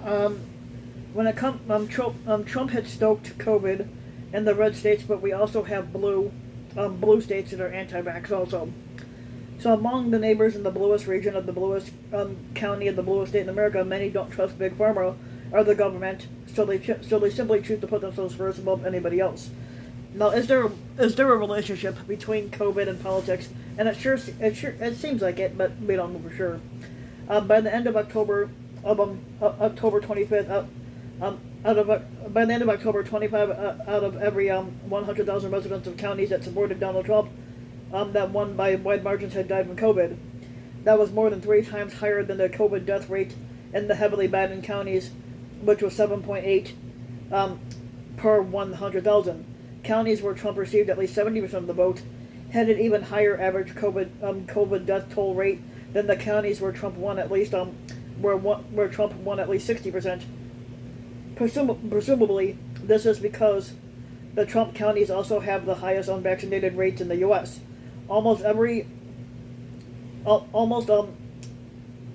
Um, Trump had stoked COVID in the red states, but we also have blue states that are anti-vax also. So among the neighbors in the bluest region of the bluest county of the bluest state in America, many don't trust big pharma or the government, so they simply choose to put themselves first above anybody else. Now, is there a relationship between COVID and politics? And it seems like it, but we don't know for sure. By the end of October 25th, by the end of October, 25 out of every 100,000 residents of counties that supported Donald Trump, that won by wide margins, had died from COVID. That was more than 3 times higher than the COVID death rate in the heavily battened counties, which was 7.8 per 100,000. Counties where Trump received at least 70% of the vote had an even higher average COVID death toll rate than the counties where Trump won at least where Trump won at least 60%. Presumably, this is because the Trump counties also have the highest unvaccinated rates in the U.S. Almost every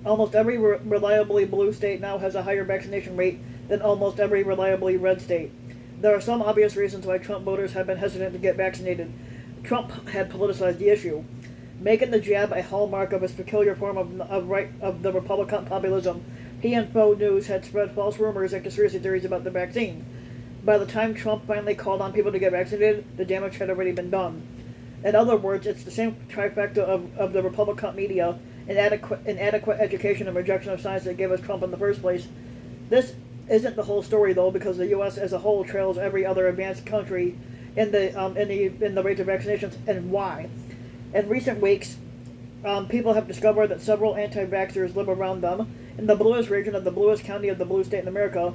reliably blue state now has a higher vaccination rate than almost every reliably red state. There are some obvious reasons why Trump voters have been hesitant to get vaccinated. Trump had politicized the issue, making the jab a hallmark of his peculiar form of the Republican populism. He and Faux News had spread false rumors and conspiracy theories about the vaccine. By the time Trump finally called on people to get vaccinated, the damage had already been done. In other words, it's the same trifecta of the Republican media, inadequate education, and rejection of science that gave us Trump in the first place. This isn't the whole story, though, because the U.S. as a whole trails every other advanced country in the rate of vaccinations. And why? In recent weeks, people have discovered that several anti-vaxxers live around them in the bluest region of the bluest county of the blue state in America.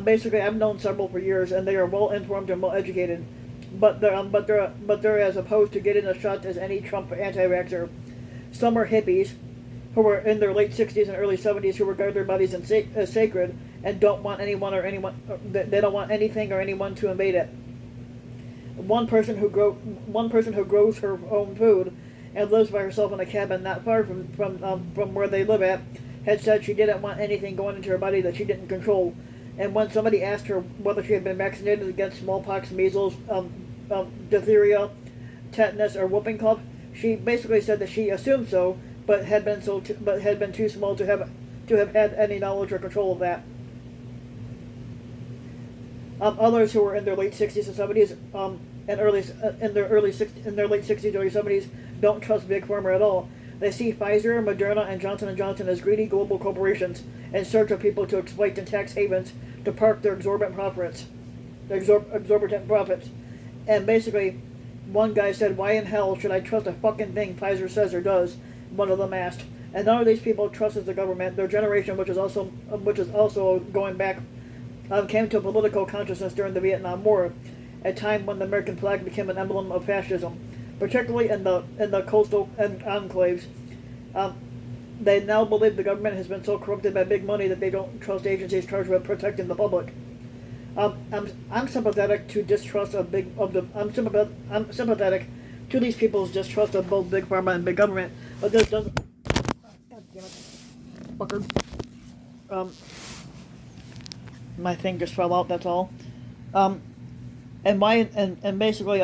Basically, I've known several for years, and they are well informed and well educated. But they're as opposed to getting a shot as any Trump anti-vaxxer. Some are hippies who were in their late 60s and early 70s who regard their bodies as sacred and don't want they don't want anything or anyone to invade it. One person who grows her own food and lives by herself in a cabin not far from where they live at had said she didn't want anything going into her body that she didn't control. And when somebody asked her whether she had been vaccinated against smallpox, measles, diphtheria, tetanus, or whooping cough, she basically said that she assumed so, but had been too small to have had any knowledge or control of that. Others who were in their late 60s and 70s, in their late 60s, early 70s, don't trust big pharma at all. They see Pfizer, Moderna, and Johnson & Johnson as greedy global corporations in search of people to exploit in tax havens to park their exorbitant profits. And basically, one guy said, "Why in hell should I trust a fucking thing Pfizer says or does?" One of them asked. And none of these people trusts the government. Their generation, which is also going back, came to political consciousness during the Vietnam War, a time when the American flag became an emblem of fascism, particularly in the coastal enclaves. They now believe the government has been so corrupted by big money that they don't trust agencies charged with protecting the public. I'm sympathetic to I'm sympathetic to these people's distrust of both big pharma and big government, but this doesn't. God damn it, fucker. My thing just fell out. That's all. And basically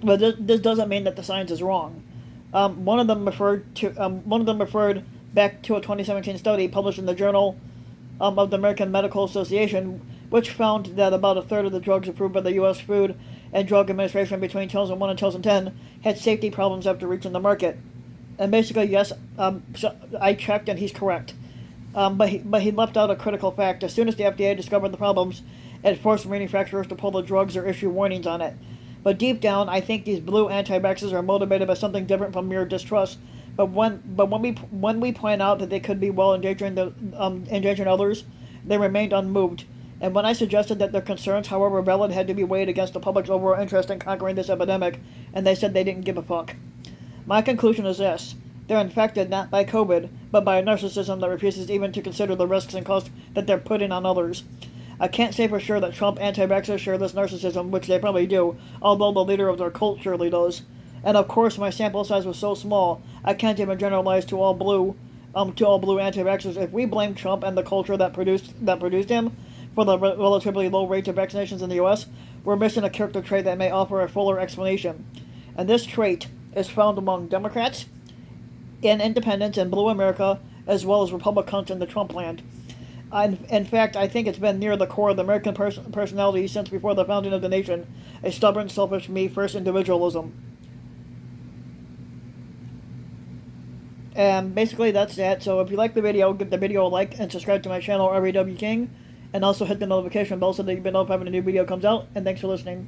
but this doesn't mean that the science is wrong. One of them referred back to a 2017 study published in the Journal of the American Medical Association, which found that about a third of the drugs approved by the U.S. Food and Drug Administration between 2001 and 2010 had safety problems after reaching the market. And basically, yes, so I checked and he's correct. But he left out a critical fact. As soon as the FDA discovered the problems, it forced manufacturers to pull the drugs or issue warnings on it. But deep down, I think these blue anti-vaxxers are motivated by something different from mere distrust. But when we point out that they could be endangering others, they remained unmoved. And when I suggested that their concerns, however valid, had to be weighed against the public's overall interest in conquering this epidemic, and they said they didn't give a fuck. My conclusion is this: they're infected not by COVID, but by a narcissism that refuses even to consider the risks and costs that they're putting on others. I can't say for sure that Trump anti-vaxxers share this narcissism, which they probably do, although the leader of their cult surely does. And of course, my sample size was so small, I can't even generalize to all blue to all blue anti-vaxxers, if we blame Trump and the culture that produced him for the relatively low rates of vaccinations in the U.S., we're missing a character trait that may offer a fuller explanation. And this trait is found among Democrats, in independents, in blue America, as well as Republicans in the Trump land. In fact, I think it's been near the core of the American personality since before the founding of the nation, a stubborn, selfish, me-first individualism. And basically that's that. So if you like the video, give the video a like and subscribe to my channel, RAW King. And also hit the notification bell so that you'll be notified when a new video comes out. And thanks for listening.